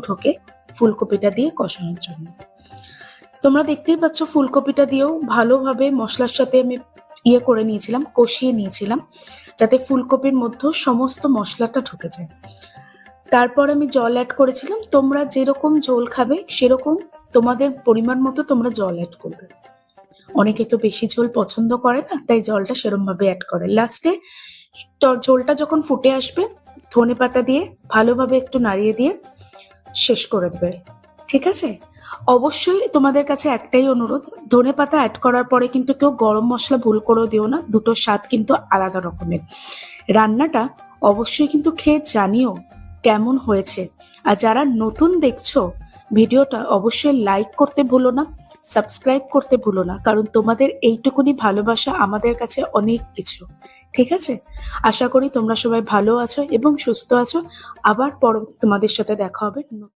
ঢোকে ফুলকপিটা দিয়ে কষানোর জন্য। তোমরা দেখতেই পাচ্ছ ফুলকপিটা দিয়েও ভালোভাবে মশলার সাথে আমি করে নিয়েছিলাম, কষিয়ে নিয়েছিলাম, যাতে ফুলকপির মধ্যে সমস্ত মশলাটা ঢুকে যায়। তারপর আমি জল অ্যাড করেছিলাম। তোমরা যেরকম ঝোল খাবে সেরকম তোমাদের পরিমাণ মতো তোমরা জল অ্যাড করবে। অনেকে তো বেশি ঝোল পছন্দ করে না, তাই জলটা সেরকম ভাবে অ্যাড করে। লাস্টে ঝোলটা যখন ফুটে আসবে ধনেপাতা দিয়ে ভালোভাবে একটু নাড়িয়ে দিয়ে শেষ করে দেবে। ঠিক আছে? অবশ্যই তোমাদের কাছে একটাই অনুরোধ, ধনেপাতা অ্যাড করার পরে কিন্তু কেউ গরম মশলা ভুল করেও দিও না, দুটোর স্বাদ কিন্তু আলাদা রকমের। রান্নাটা অবশ্যই কিন্তু খেয়ে জানিও কেমন হয়েছে। আর যারা নতুন দেখছো ভিডিওটা অবশ্যই লাইক করতে ভুলো না, সাবস্ক্রাইব করতে ভুলো না, কারণ তোমাদের এইটুকুনি ভালোবাসা আমাদের কাছে অনেক কিছু। ঠিক আছে? আশা করি তোমরা সবাই ভালো আছো এবং সুস্থ আছো। আবার তোমাদের সাথে দেখা হবে।